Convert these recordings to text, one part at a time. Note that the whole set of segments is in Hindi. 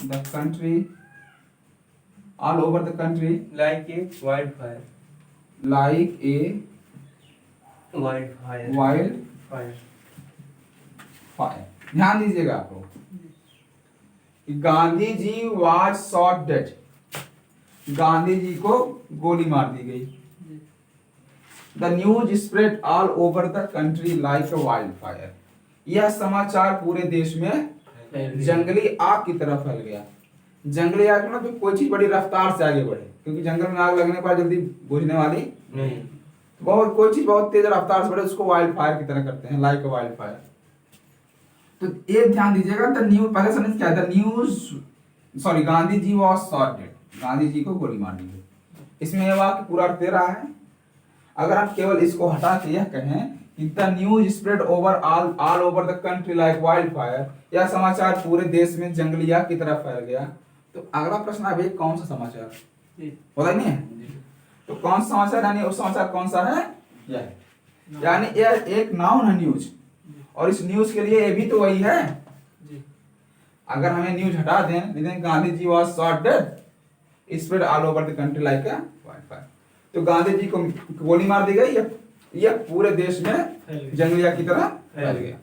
the country, all over the country, like a wildfire. like a Wildfire. wildfire. Fire. ध्यान दीजिएगा आप लोग, Gandhi ji was shot dead, Gandhi ji को गोली मार दी गई। The news spread all over the country like a wildfire, यह समाचार पूरे देश में जंगली आग की तरह फैल गया। जंगली आग मतलब कोई चीज बड़ी रफ्तार से आगे बढ़े, क्योंकि जंगल में आग लगने पर जल्दी बुझने वाली नहीं, बहुत कोई चीज बहुत तेज रफ्तार से बढ़े उसको वाइल्ड फायर की तरह करते हैं, लाइक वाइल्ड फायर। तो ये ध्यान दीजिएगा, द न्यूज पहले सेंटेंस क्या है, the news sorry Gandhi ji was shot dead, Gandhi ji को गोली मार दी गई। इसमें यह वाक्य पूरा अर्थ दे रहा है। अगर आप केवल इसको हटा के यह कहें कि the news spread over all over the country like wild fire, यह समाचार पूरे देश में जंगली आग की तरह फैल गया, तो अगला प्रश्न है कौन सा समाचार पता नहीं है, तो कौन सा समाचार, यानी उस समाचार कौन सा है, यह यानी यह एक नाउन है न्यूज, और इस न्यूज के लिए ये भी तो वही है। अगर हमें न्यूज हटा दें, Gandhi ji was shot dead spread all over the country like a wildfire, तो गांधी जी को गोली मार दी गई, यह पूरे देश में जंगलिया की तरह फैल गया।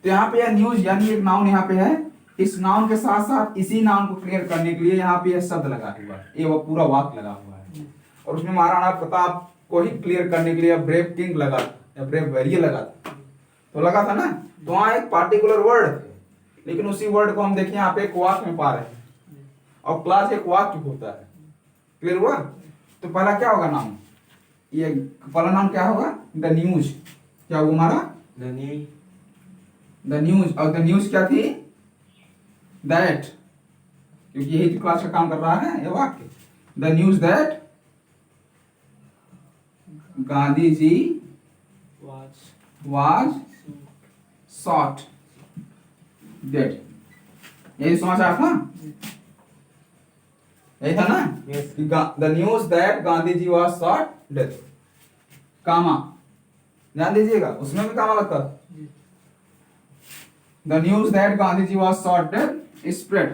तो यहाँ पे यह न्यूज यानी एक नाउन यहाँ पे है, इस नाउन के साथ साथ इसी नाउन को क्लियर करने के लिए यहाँ पे यह शब्द लगा हुआ है, ये वो पूरा वाक्य लगा हुआ है, और उसमें महाराणा प्रताप को ही क्लियर करने के लिए ब्रेव किंग लगा या ब्रेव वैरियर लगा था, तो लगा था ना, तो वहाँ एक पार्टिकुलर वर्ड थे, लेकिन उसी वर्ड को हम देखें यहाँ पे एक वाक्य में पा रहे हैं, और क्लास एक वाक्य होता है, क्लियर हुआ। तो पहला क्या होगा नाम, ये पहला नाम क्या होगा, द न्यूज, क्या वो हमारा द न्यूज, और द न्यूज क्या थी, दैट, क्योंकि यही तो क्लास का काम कर रहा है ये वाक्य, the news that Gandhi ji was shot dead, यही समाचार था, यही था ना, the news that Gandhi ji was shot dead, comma ध्यान दीजिएगा, उसमें भी कामा लगता था। The news that Gandhi ji was shot dead spread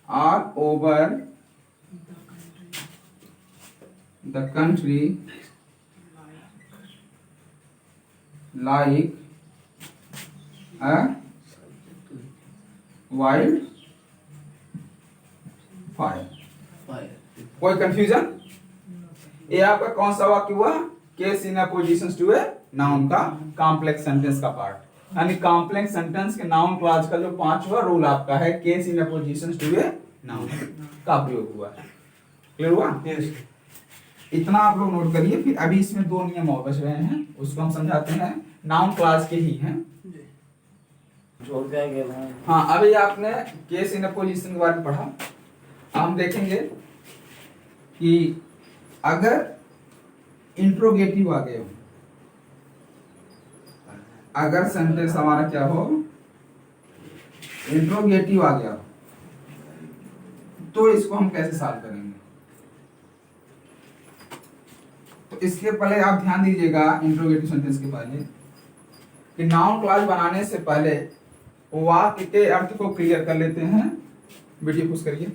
all over the country like a wildfire। कोई कंफ्यूजन, ये आपका कौन सा वाक्य हुआ, case in opposition to a noun का कॉम्प्लेक्स सेंटेंस का पार्ट, यानी कॉम्प्लेक्स सेंटेंस के नाउन क्लॉज का जो पांचवा रूल आपका है, case in opposition to a noun का प्रयोग हुआ है, क्लियर हुआ। इतना आप लोग नोट करिए, फिर अभी इसमें दो नियम और बच रहे हैं, उसको हम समझाते हैं, नाउन क्लॉज के ही हैं। हाँ, अभी आपने केस इन अपोजिशन के बारे में पढ़ा, हम देखेंगे कि अगर इंट्रोगेटिव आ गए, अगर सेंटेंस हमारा क्या हो, इंट्रोगेटिव आ गया, तो इसको हम कैसे सॉल्व करेंगे। तो इसके पहले आप ध्यान दीजिएगा, इंट्रोगेटिव सेंटेंस के पहले कि नाउन क्लॉज बनाने से पहले वाक्य के अर्थ को क्लियर कर लेते हैं। वीडियो पुश करिए,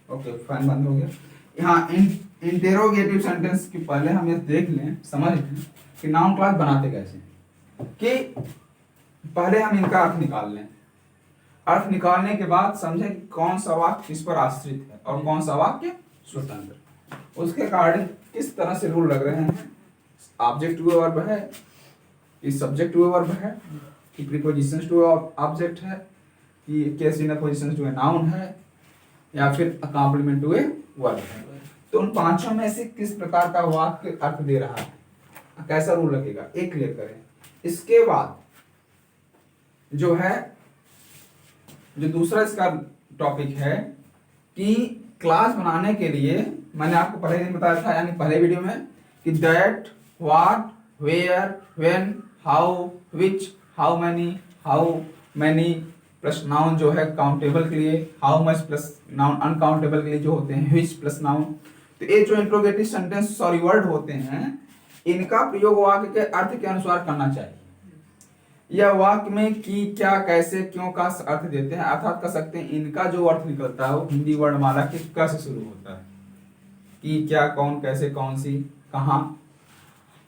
ओके फैन बंद हो गया। यहाँ इंटेरोगेटिव सेंटेंस के पहले हम ये देख लें, समझ लें कि नाउन क्लॉज बनाते कैसे, कि पहले हम इनका अर्थ निकाल लें, अर्थ निकालने के बाद समझें कि कौन सा वाक्य किस पर आश्रित है और कौन सा वाक्य स्वतंत्र, उसके अकॉर्डिंग किस तरह से रूल लग रहे हैं, ऑब्जेक्ट टू वर्ब है कि सब्जेक्ट टू वर्ब है कि प्रीपोजिशन टू ऑब्जेक्ट है कि case in opposition to a noun है या फिर कॉम्प्लीमेंट टू ए वर्ब है। तो उन पांचों में से किस प्रकार का वाक्य अर्थ दे रहा है, कैसा रूल लगेगा, एक क्लियर करें। इसके बाद जो है, जो दूसरा इसका टॉपिक है कि क्लास बनाने के लिए मैंने आपको पहले दिन बताया था, यानी पहले वीडियो में, कि that, what, where, when, how, which, how many plus noun जो है काउंटेबल के लिए, how much plus noun uncountable के लिए जो होते हैं, व्हिच प्लस नाउन। तो ये जो इंट्रोगेटिव सेंटेंस वर्ड होते हैं, इनका प्रयोग वाक्य के अर्थ के अनुसार करना चाहिए। यह वाक्य में की, क्या, कैसे, क्यों का अर्थ देते हैं, अर्थात कह सकते हैं इनका जो अर्थ निकलता है वो हिंदी वर्णमाला के क से शुरू होता है। कि, क्या, कौन, कैसे, कौन सी, कहाँ।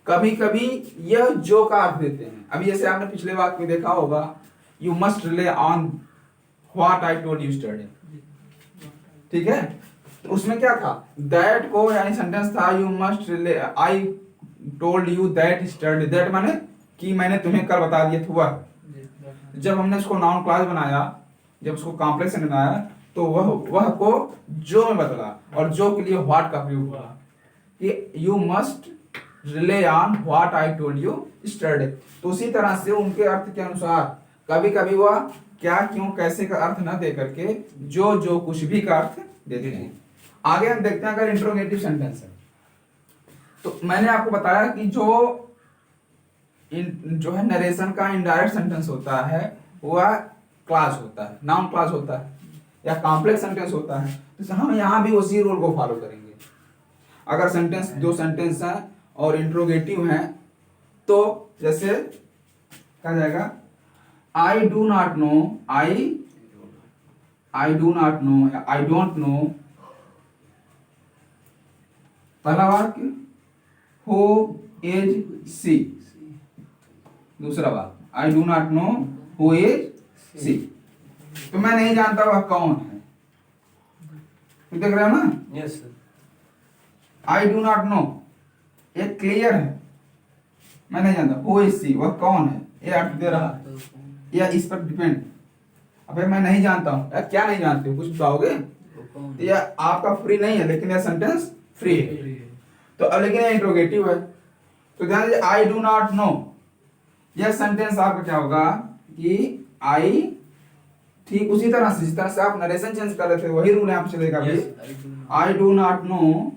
कभी कभी यह जो का अर्थ देते हैं। अभी जैसे आपने पिछले वाक्य में देखा होगा, you must relay on what I told you yesterday, ठीक है। तो उसमें क्या था, दैट को यानी सेंटेंस था you must relay, I told you that yesterday, that माने कि मैंने तुम्हें कल बता दिया था वह। जब हमने उसको नाउन क्लॉज बनाया, जब उसको कॉम्प्लेक्स बनाया, तो वह को जो में बदला और जो के लिए व्हाट का प्रयोग हुआ कि you must relay on what I told you yesterday. तो उसी तरह से उनके अर्थ के अनुसार कभी कभी वह क्या, क्यों, कैसे का अर्थ न दे करके जो कुछ भी का अर्थ देते हैं। आगे हम देखते हैं अगर इंट्रोगेटिव सेंटेंस है, तो मैंने आपको बताया कि जो है नरेशन का इनडायरेक्ट सेंटेंस होता है वह क्लास होता है, नाउन क्लास होता है या कॉम्प्लेक्स सेंटेंस होता है। तो हम यहाँ भी उसी रूल को फॉलो करेंगे। अगर सेंटेंस, दो सेंटेंस हैं और इंट्रोगेटिव हैं, तो जैसे कहा जाएगा आई do not no, I do not no या आई डोंट नो। पहला वाक्य हु इज सी, दूसरा वाक्य I do not know who is she. तो मैं नहीं जानता वह कौन है, तो देख रहे हो ना। Yes sir. I do not no ये क्लियर है, मैं नहीं जानता। हु इज सी वह कौन है, ये अर्थ दे रहा है या इस पर डिपेंड। अबे मैं नहीं जानता हूँ, यार क्या नहीं जानते हो, कुछ बताओगे। तो यह आपका फ्री नहीं है, लेकिन यह सेंटेंस फ्री है। तो अब लेकिन यह इंट्रोगेटिव है, तो ध्यान दीजिए आई डू नॉट नो, यह सेंटेंस आपका क्या होगा कि आई, ठीक उसी तरह से जिस तरह से आप नरेशन चेंज कर रहे थे वही रूल यहाँ पे चलेगा भी। आई डू नॉट नो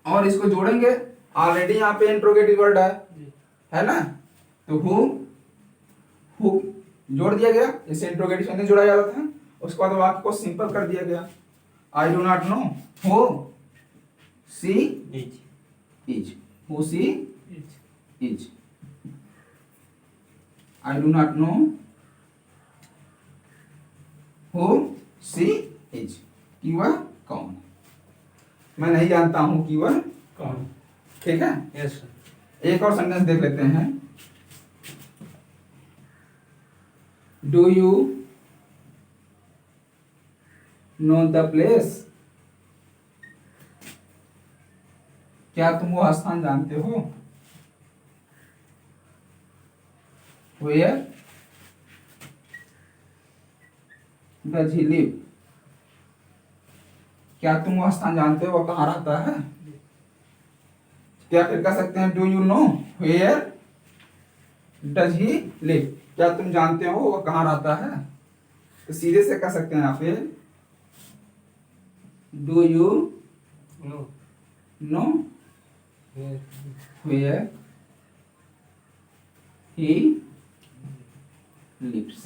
और इसको जोड़ेंगे, ऑलरेडी यहाँ पे इंट्रोगेटिव वर्ड है ना। तो हु जोड़ दिया गया, जैसे इंट्रोगेटिव सेंटेंस जोड़ा जाता था, उसके बाद वाक्य को सिंपल कर दिया गया। I do not know who she is, who she is. I do not know who she is, कि वह कौन है, मैं नहीं जानता हूं कि वह कौन। ठीक है। Yes sir. एक और सेंटेंस देख लेते हैं। Do you know the place, क्या तुम वो स्थान जानते हो। वेयर डज ही लिव, क्या तुम वो स्थान जानते हो, वो कहाँ रहता है। क्या फिर कह सकते हैं do you know where does he live, क्या तुम जानते हो वो कहाँ रहता है। तो सीधे से कह सकते हैं यहाँ पे do you know know where he lives.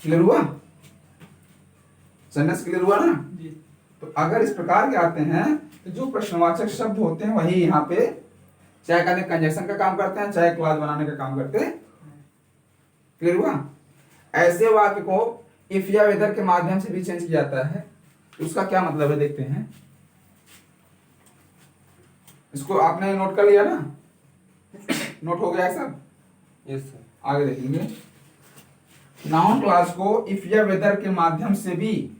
Clear हुआ, सेंटेंस क्लियर हुआ ना। तो अगर इस प्रकार के आते हैं तो जो प्रश्नवाचक शब्द होते हैं वही यहाँ पे चाहे कहते कंजक्शन का काम करते हैं, चाहे क्लॉज बनाने का काम करते हैं। क्लियर हुआ। ऐसे वाक्य को इफ या वेदर के माध्यम से भी चेंज किया जाता है, तो उसका क्या मतलब है देखते हैं। इसको आपने नोट कर लिया ना, नोट हो गया है सब। Yes sir. आगे देखेंगे। नाउन क्लास को इफ या वेदर के माध्यम से भी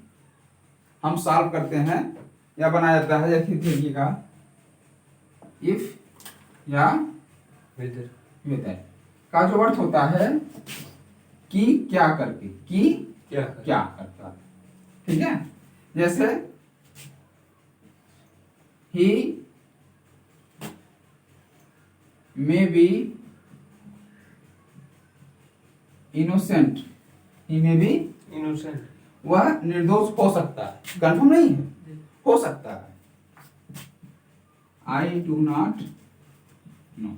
हम सॉल्व करते हैं या बनाया जाता है। जैसे देखिएगा इफ या वेदर, वेदर का जो अर्थ होता है कि क्या करके, कि क्या करता, ठीक है। जैसे he may be innocent, he may be innocent, वह निर्दोष हो सकता है, कंफर्म नहीं है, हो सकता है। आई डू नॉट नो,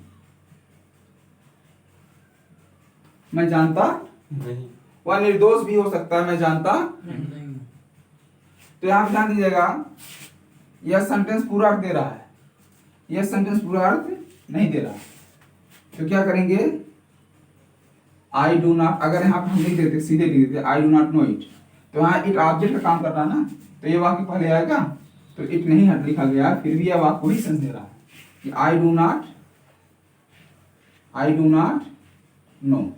मैं जानता नहीं, वह निर्दोष भी हो सकता है, मैं जानता नहीं। तो यहां पे ध्यान दीजिएगा, यह सेंटेंस पूरा अर्थ दे रहा है, यह सेंटेंस पूरा अर्थ नहीं दे रहा। तो क्या करेंगे, आई डू नॉट, अगर यहाँ पे हम लिख देते सीधे लिख देते आई डू नॉट नो इट, तो यहाँ इट ऑब्जेक्ट का काम कर रहा है ना, तो ये वाक्य पहले आएगा, तो इट नहीं लिखा गया, फिर भी यह वाक्य वही सेंस दे रहा है कि आई डू नॉट नो,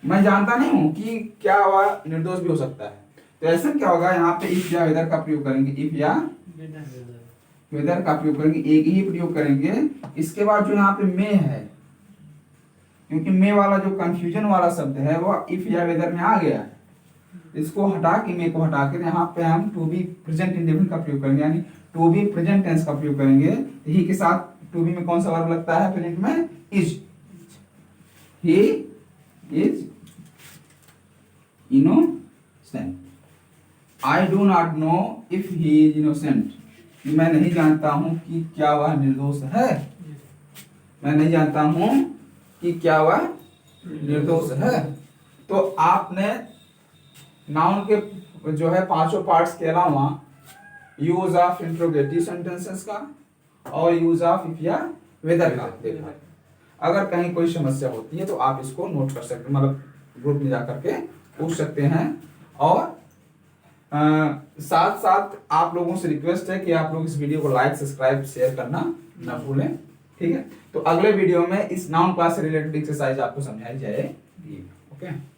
मैं जानता नहीं हूं कि क्या वह निर्दोष भी हो सकता है। तो ऐसा क्या होगा, यहाँ पे इफ या वेदर का प्रयोग करेंगे, इफ या वेदर का प्रयोग करेंगे, एक ही प्रयोग करेंगे। इसके बाद जो यहाँ पे मे है, क्योंकि मे वाला जो कंफ्यूजन वाला शब्द है वो इफ या वेदर में आ गया है, इसको हटा के, मे को हटा के यहाँ पे हम टू बी प्रेजेंट इंडेफिनिट का प्रयोग करेंगे, यानी टू बी प्रेजेंट टेंस का प्रयोग करेंगे। ही के साथ टू बी में कौन सा वर्ब लगता है प्रेजेंट में, is, he is innocent. I do not know if he is innocent, मैं नहीं जानता हूं कि क्या वह निर्दोष है, मैं नहीं जानता हूं कि क्या वह निर्दोष है। तो आपने नाउन के जो है पांचों पार्ट्स के अलावा यूज ऑफ इंट्रोगेटिव सेंटेंसेस का और यूज ऑफ इफ या वेदर का देखा। अगर कहीं कोई समस्या होती है तो आप इसको नोट कर सकते, मतलब ग्रुप में जाकर के पूछ सकते हैं। और साथ साथ आप लोगों से रिक्वेस्ट है कि आप लोग इस वीडियो को लाइक, सब्सक्राइब, शेयर करना ना भूलें, ठीक है। तो अगले वीडियो में इस नाउन क्लास से रिलेटेड एक्सरसाइज आपको समझाई जाएगी, ओके।